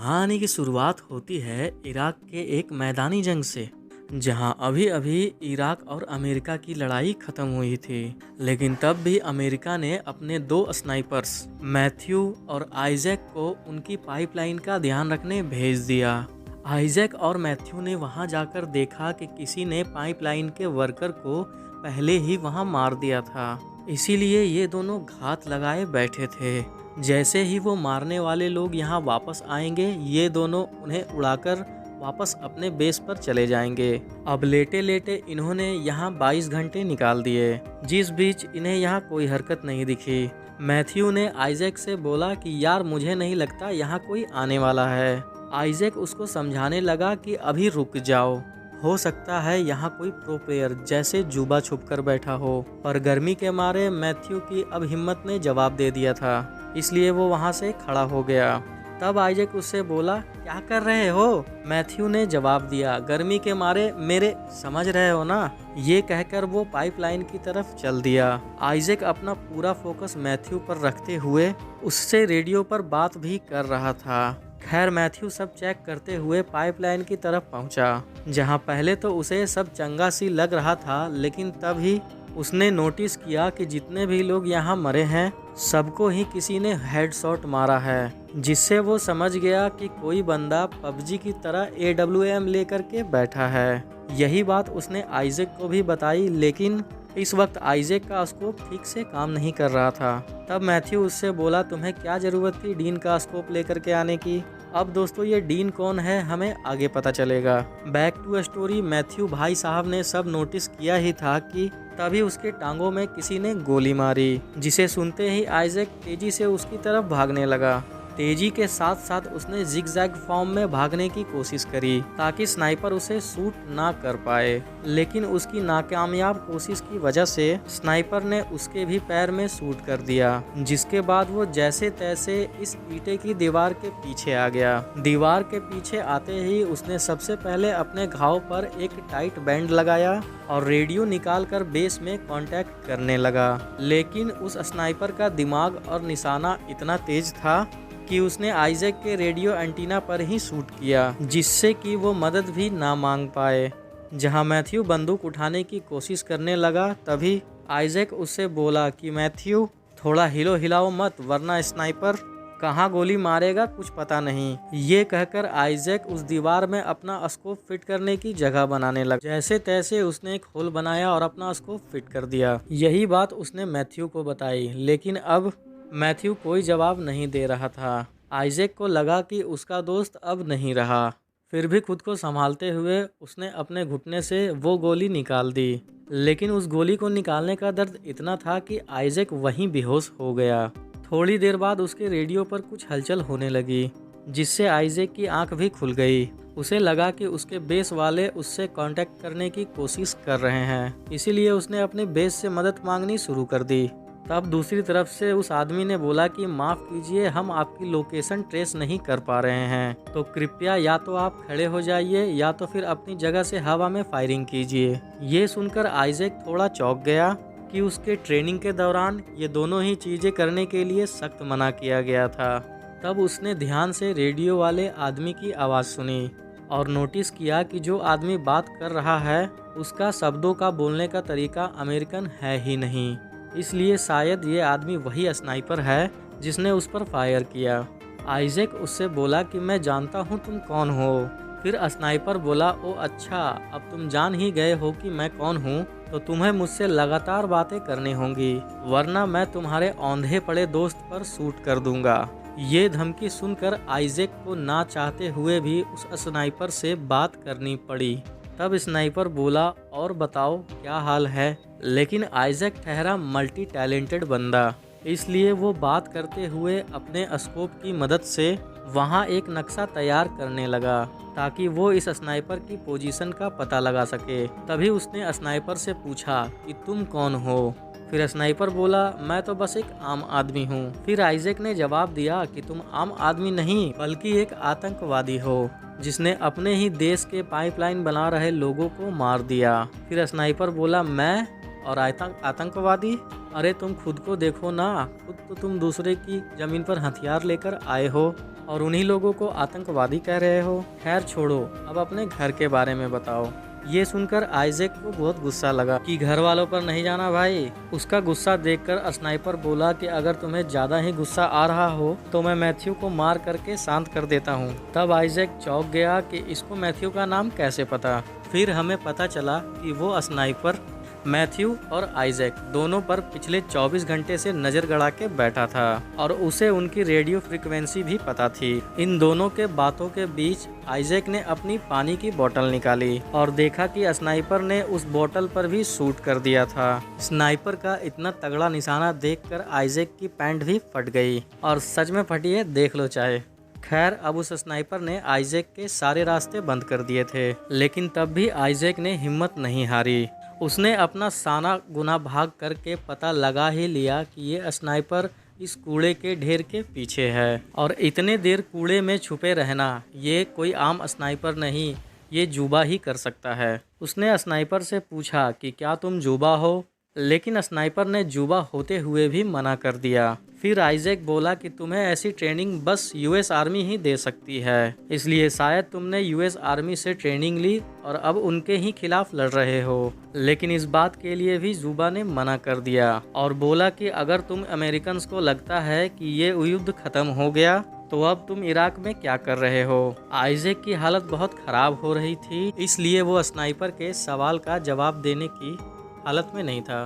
कहानी की शुरुआत होती है इराक के एक मैदानी जंग से, जहां अभी-अभी इराक और अमेरिका की लड़ाई खत्म हुई थी। लेकिन तब भी अमेरिका ने अपने दो स्नाइपर्स मैथ्यू और आइजैक को उनकी पाइपलाइन का ध्यान रखने भेज दिया। आइजैक और मैथ्यू ने वहां जाकर देखा कि किसी ने पाइपलाइन के वर्कर को पहले ही वहां मार दिया था, इसीलिए ये दोनों घात लगाए बैठे थे। जैसे ही वो मारने वाले लोग यहाँ वापस आएंगे, ये दोनों उन्हें उड़ाकर वापस अपने बेस पर चले जाएंगे। अब लेटे लेटे इन्होंने यहाँ 22 घंटे निकाल दिए, जिस बीच इन्हें यहाँ कोई हरकत नहीं दिखी। मैथ्यू ने आइजैक से बोला कि यार मुझे नहीं लगता यहाँ कोई आने वाला है। आइजैक उसको समझाने लगा कि अभी रुक जाओ, हो सकता है यहाँ कोई प्रो प्लेयर जैसे जुबा छुप कर बैठा हो। पर गर्मी के मारे मैथ्यू की अब हिम्मत ने जवाब दे दिया था, इसलिए वो वहाँ से खड़ा हो गया। तब आइजैक उससे बोला, क्या कर रहे हो? मैथ्यू ने जवाब दिया, गर्मी के मारे मेरे, समझ रहे हो ना। ये कहकर वो पाइपलाइन की तरफ चल दिया। आइजैक अपना पूरा फोकस मैथ्यू पर रखते हुए उससे रेडियो पर बात भी कर रहा था। खैर मैथ्यू सब चेक करते हुए पाइपलाइन की तरफ पहुंचा, जहां पहले तो उसे सब चंगा सी लग रहा था, लेकिन तभी उसने नोटिस किया कि जितने भी लोग यहाँ मरे हैं सबको ही किसी ने हेडशॉट मारा है, जिससे वो समझ गया कि कोई बंदा पबजी की तरह AWM लेकर के बैठा है। यही बात उसने आइजैक को भी बताई, लेकिन इस वक्त आइजैक का स्कोप ठीक से काम नहीं कर रहा था। तब मैथ्यू उससे बोला, तुम्हें क्या ज़रूरत थी डीन का स्कोप लेकर के आने की? अब दोस्तों ये डीन कौन है हमें आगे पता चलेगा। बैक टू स्टोरी, मैथ्यू भाई साहब ने सब नोटिस किया ही था कि तभी उसके टांगों में किसी ने गोली मारी, जिसे सुनते ही आइजैक तेजी से उसकी तरफ भागने लगा। तेजी के साथ साथ उसने जिगजैग फॉर्म में भागने की कोशिश करी ताकि स्नाइपर उसे शूट ना कर पाए, लेकिन उसकी नाकामयाब कोशिश की वजह से स्नाइपर ने उसके भी पैर में शूट कर दिया, जिसके बाद वो जैसे तैसे इस ईंटे की दीवार के पीछे आ गया। दीवार के पीछे आते ही उसने सबसे पहले अपने घाव पर एक टाइट बैंड लगाया और रेडियो निकालकर बेस में कांटेक्ट करने लगा। लेकिन उस स्नाइपर का दिमाग और निशाना इतना तेज था कि उसने आइजैक के रेडियो एंटीना पर ही शूट किया, जिससे कि वो मदद भी ना मांग पाए। जहां मैथ्यू बंदूक उठाने की कोशिश करने लगा, तभी आइजैक उससे बोला कि मैथ्यू थोड़ा हिलो हिलाओ मत, वरना स्नाइपर कहाँ गोली मारेगा कुछ पता नहीं। ये कहकर आइजैक उस दीवार में अपना स्कोप फिट करने की जगह बनाने लगा। जैसे तैसे उसने एक होल बनाया और अपना स्कोप फिट कर दिया। यही बात उसने मैथ्यू को बताई, लेकिन अब मैथ्यू कोई जवाब नहीं दे रहा था। आइजैक को लगा कि उसका दोस्त अब नहीं रहा, फिर भी खुद को संभालते हुए उसने अपने घुटने से वो गोली निकाल दी। लेकिन उस गोली को निकालने का दर्द इतना था कि आइजैक वहीं बेहोश हो गया। थोड़ी देर बाद उसके रेडियो पर कुछ हलचल होने लगी, जिससे आइजैक की आंख भी खुल गई। उसे लगा कि उसके बेस वाले उससे कांटेक्ट करने की कोशिश कर रहे हैं, इसीलिए उसने अपने बेस से मदद मांगनी शुरू कर दी। तब दूसरी तरफ से उस आदमी ने बोला कि माफ़ कीजिए, हम आपकी लोकेशन ट्रेस नहीं कर पा रहे हैं, तो कृपया या तो आप खड़े हो जाइए या तो फिर अपनी जगह से हवा में फायरिंग कीजिए। ये सुनकर आइजैक थोड़ा चौंक गया कि उसके ट्रेनिंग के दौरान ये दोनों ही चीज़ें करने के लिए सख्त मना किया गया था। तब उसने ध्यान से रेडियो वाले आदमी की आवाज़ सुनी और नोटिस किया कि जो आदमी बात कर रहा है उसका शब्दों का बोलने का तरीका अमेरिकन है ही नहीं, इसलिए शायद ये आदमी वही स्नाइपर है जिसने उस पर फायर किया। आइजैक उससे बोला कि मैं जानता हूँ तुम कौन हो। फिर स्नाइपर बोला, ओ अच्छा, अब तुम जान ही गए हो कि मैं कौन हूँ, तो तुम्हें मुझसे लगातार बातें करनी होंगी, वरना मैं तुम्हारे औंधे पड़े दोस्त पर शूट कर दूंगा। ये धमकी सुनकर आइजैक को ना चाहते हुए भी उस स्नाइपर से बात करनी पड़ी। तब स्नाइपर बोला, और बताओ क्या हाल है? लेकिन आइजैक ठहरा मल्टी टैलेंटेड बंदा, इसलिए वो बात करते हुए अपने स्कोप की मदद से वहाँ एक नक्शा तैयार करने लगा ताकि वो इस स्नाइपर की पोजीशन का पता लगा सके। तभी उसने स्नाइपर से पूछा कि तुम कौन हो? फिर स्नाइपर बोला, मैं तो बस एक आम आदमी हूँ। फिर आइजैक ने जवाब दिया कि तुम आम आदमी नहीं बल्कि एक आतंकवादी हो, जिसने अपने ही देश के पाइपलाइन बना रहे लोगों को मार दिया। फिर स्नाइपर बोला, मैं और आतंकवादी? अरे तुम खुद को देखो ना, खुद तो तुम दूसरे की जमीन पर हथियार लेकर आए हो और उन्हीं लोगों को आतंकवादी कह रहे हो। खैर छोड़ो, अब अपने घर के बारे में बताओ। ये सुनकर आइजैक को बहुत गुस्सा लगा कि घर वालों पर नहीं जाना भाई। उसका गुस्सा देखकर स्नाइपर बोला कि अगर तुम्हें ज्यादा ही गुस्सा आ रहा हो तो मैं मैथ्यू को मार करके शांत कर देता हूँ। तब आइजैक चौंक गया कि इसको मैथ्यू का नाम कैसे पता। फिर हमें पता चला कि वो स्नाइपर मैथ्यू और आइजैक दोनों पर पिछले 24 घंटे से नजर गड़ा के बैठा था और उसे उनकी रेडियो फ्रीक्वेंसी भी पता थी। इन दोनों के बातों के बीच आइजैक ने अपनी पानी की बोतल निकाली और देखा कि स्नाइपर ने उस बोतल पर भी शूट कर दिया था। स्नाइपर का इतना तगड़ा निशाना देखकर आइजैक की पैंट भी फट गई और सच में फटी है, देख लो चाहे। खैर अब उस स्नाइपर ने आइजैक के सारे रास्ते बंद कर दिए थे, लेकिन तब भी आइजैक ने हिम्मत नहीं हारी। उसने अपना सारा गुना भाग करके पता लगा ही लिया कि ये स्नाइपर इस कूड़े के ढेर के पीछे है और इतने देर कूड़े में छुपे रहना ये कोई आम स्नाइपर नहीं, ये जुबा ही कर सकता है। उसने स्नाइपर से पूछा कि क्या तुम जुबा हो, लेकिन स्नाइपर ने जुबा होते हुए भी मना कर दिया। फिर आइजैक बोला कि तुम्हें ऐसी ट्रेनिंग बस यूएस आर्मी ही दे सकती है, इसलिए शायद तुमने यूएस आर्मी से ट्रेनिंग ली और अब उनके ही खिलाफ लड़ रहे हो। लेकिन इस बात के लिए भी जुबा ने मना कर दिया और बोला कि अगर तुम अमेरिकन को लगता है कि ये युद्ध खत्म हो गया तो अब तुम इराक में क्या कर रहे हो। आइजैक की हालत बहुत खराब हो रही थी, इसलिए वो स्नाइपर के सवाल का जवाब देने की हालत में नहीं था।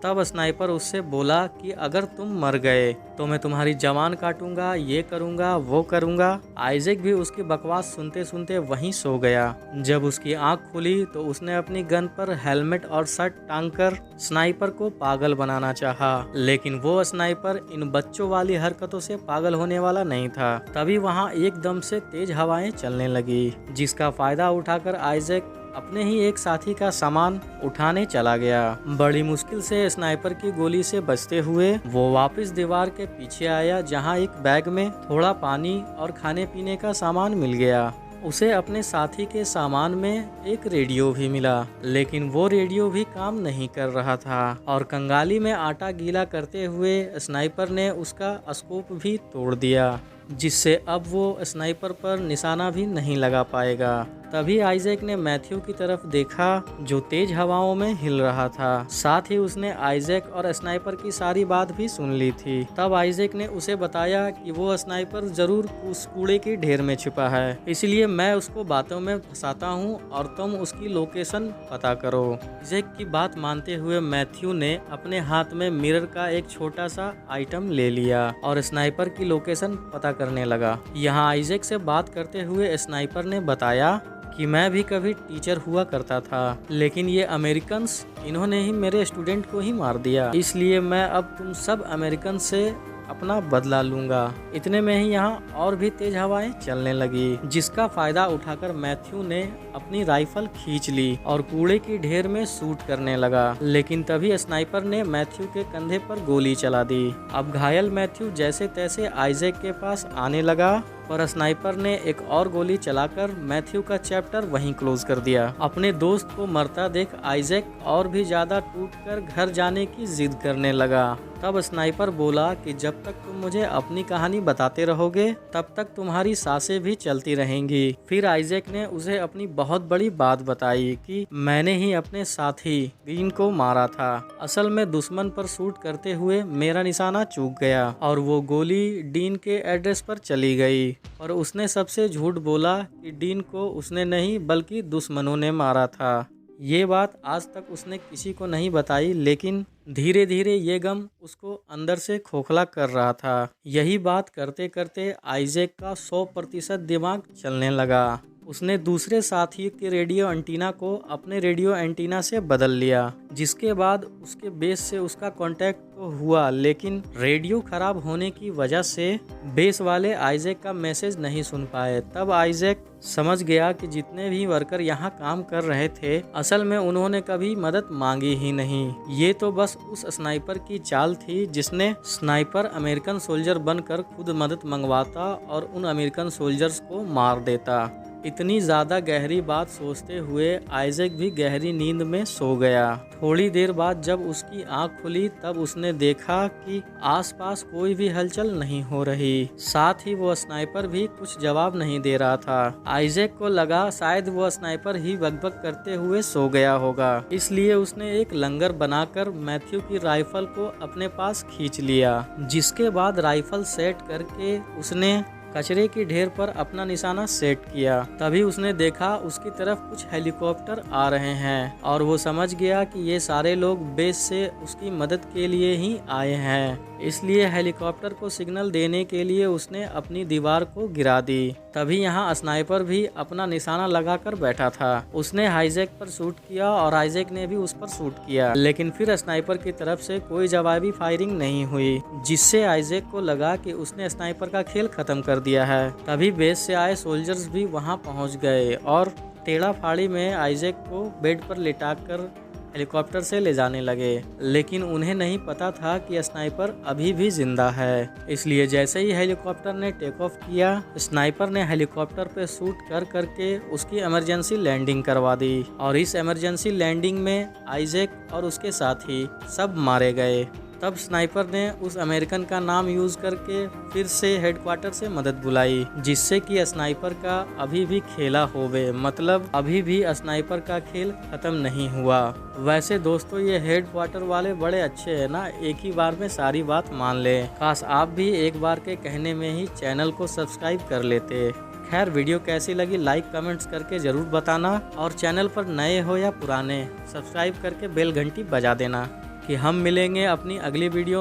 तब स्नाइपर उससे बोला कि अगर तुम मर गए तो मैं तुम्हारी जवान काटूंगा, ये करूंगा, वो करूंगा। आइजैक भी उसकी बकवास सुनते सुनते वहीं सो गया। जब उसकी आंख खुली तो उसने अपनी गन पर हेलमेट और शर्ट टांगकर स्नाइपर को पागल बनाना चाहा, लेकिन वो स्नाइपर इन बच्चों वाली हरकतों से पागल होने वाला नहीं था। तभी वहाँ एकदम से तेज हवाएं चलने लगी, जिसका फायदा उठाकर आइजैक अपने ही एक साथी का सामान उठाने चला गया। बड़ी मुश्किल से स्नाइपर की गोली से बचते हुए वो वापस दीवार के पीछे आया, जहां एक बैग में थोड़ा पानी और खाने पीने का सामान मिल गया। उसे अपने साथी के सामान में एक रेडियो भी मिला, लेकिन वो रेडियो भी काम नहीं कर रहा था और कंगाली में आटा गीला करते हुए स्नाइपर ने उसका स्कोप भी तोड़ दिया, जिससे अब वो स्नाइपर पर निशाना भी नहीं लगा पाएगा। तभी आइजैक ने मैथ्यू की तरफ देखा जो तेज हवाओं में हिल रहा था। साथ ही उसने आइजैक और स्नाइपर की सारी बात भी सुन ली थी। तब आइजैक ने उसे बताया कि वो स्नाइपर जरूर उस कूड़े की ढेर में छिपा है, इसलिए मैं उसको बातों में फंसाता हूँ और तुम उसकी लोकेशन पता करो। आइजैक की बात मानते हुए मैथ्यू ने अपने हाथ में मिरर का एक छोटा सा आइटम ले लिया और स्नाइपर की लोकेशन पता करने लगा। यहाँ आइजैक से बात करते हुए स्नाइपर ने बताया कि मैं भी कभी टीचर हुआ करता था, लेकिन ये अमेरिकन्स इन्होंने ही मेरे स्टूडेंट को ही मार दिया, इसलिए मैं अब तुम सब अमेरिकन से अपना बदला लूंगा। इतने में ही यहाँ और भी तेज हवाएं चलने लगी, जिसका फायदा उठाकर मैथ्यू ने अपनी राइफल खींच ली और कूड़े की ढेर में शूट करने लगा। लेकिन तभी स्नाइपर ने मैथ्यू के कंधे पर गोली चला दी। अब घायल मैथ्यू जैसे तैसे आइजैक के पास आने लगा, पर स्नाइपर ने एक और गोली चलाकर मैथ्यू का चैप्टर वहीं क्लोज कर दिया। अपने दोस्त को मरता देख आइजैक और भी ज्यादा टूटकर घर जाने की जिद करने लगा। तब स्नाइपर बोला कि जब तक तुम मुझे अपनी कहानी बताते रहोगे तब तक तुम्हारी सांसें भी चलती रहेंगी। फिर आइजैक ने उसे अपनी बहुत बड़ी बात बताई कि मैंने ही अपने साथी डीन को मारा था। असल में दुश्मन पर शूट करते हुए मेरा निशाना चूक गया और वो गोली डीन के एड्रेस पर चली गई और उसने सबसे झूठ बोला कि डीन को उसने नहीं बल्कि दुश्मनों ने मारा था। ये बात आज तक उसने किसी को नहीं बताई, लेकिन धीरे धीरे ये गम उसको अंदर से खोखला कर रहा था। यही बात करते करते आइजैक का 100% दिमाग चलने लगा। उसने दूसरे साथी के रेडियो एंटीना को अपने रेडियो एंटीना से बदल लिया, जिसके बाद उसके बेस से उसका कांटेक्ट तो हुआ, लेकिन रेडियो खराब होने की वजह से बेस वाले आइजैक का मैसेज नहीं सुन पाए। तब आइजैक समझ गया कि जितने भी वर्कर यहाँ काम कर रहे थे असल में उन्होंने कभी मदद मांगी ही नहीं। ये तो बस उस स्नाइपर की चाल थी जिसने स्नाइपर अमेरिकन सोल्जर बनकर खुद मदद मंगवाता और उन अमेरिकन सोल्जर्स को मार देता। इतनी ज़्यादा गहरी बात सोचते हुए आइजैक भी गहरी नींद में सो गया। थोड़ी देर बाद जब उसकी आंख खुली तब उसने देखा कि आसपास कोई भी हलचल नहीं हो रही। साथ ही वो स्नाइपर भी कुछ जवाब नहीं दे रहा था। आइजैक को लगा शायद वो स्नाइपर ही बकबक करते हुए सो गया होगा, इसलिए उसने एक लंगर बनाकर मैथ्यू की राइफल को अपने पास खींच लिया। जिसके बाद राइफल सेट करके उसने कचरे की ढेर पर अपना निशाना सेट किया। तभी उसने देखा उसकी तरफ कुछ हेलीकॉप्टर आ रहे हैं और वो समझ गया कि ये सारे लोग बेस से उसकी मदद के लिए ही आए हैं। इसलिए हेलीकॉप्टर को सिग्नल देने के लिए उसने अपनी दीवार को गिरा दी। तभी यहाँ स्नाइपर भी अपना निशाना लगाकर बैठा था। उसने आइजैक पर शूट किया और आइजैक ने भी उस पर शूट किया, लेकिन फिर स्नाइपर की तरफ से कोई जवाबी फायरिंग नहीं हुई, जिससे आइजैक को लगा कि उसने स्नाइपर का खेल खत्म कर दिया है। तभी बेस से आए सोल्जर्स भी वहां पहुंच गए और टेढ़ा फाड़ी में आइजैक को बेड पर लिटाकर हेलीकॉप्टर से ले जाने लगे। लेकिन उन्हें नहीं पता था कि स्नाइपर अभी भी जिंदा है। इसलिए जैसे ही हेलीकॉप्टर ने टेक ऑफ किया, स्नाइपर ने हेलीकॉप्टर पे शूट करके उसकी इमरजेंसी लैंडिंग करवा दी और इस इमरजेंसी लैंडिंग में आइजैक और उसके साथी सब मारे गए। तब स्नाइपर ने उस अमेरिकन का नाम यूज करके फिर से हेडक्वार्टर से मदद बुलाई, जिससे कि स्नाइपर का अभी भी खेला होवे, मतलब अभी भी स्नाइपर का खेल खत्म नहीं हुआ। वैसे दोस्तों ये हेडक्वार्टर वाले बड़े अच्छे हैं ना, एक ही बार में सारी बात मान ले। काश आप भी एक बार के कहने में ही चैनल को सब्सक्राइब कर लेते। खैर वीडियो कैसी लगी लाइक कमेंट्स करके ज़रूर बताना और चैनल पर नए हो या पुराने सब्सक्राइब करके बेल घंटी बजा देना कि हम मिलेंगे अपनी अगली वीडियो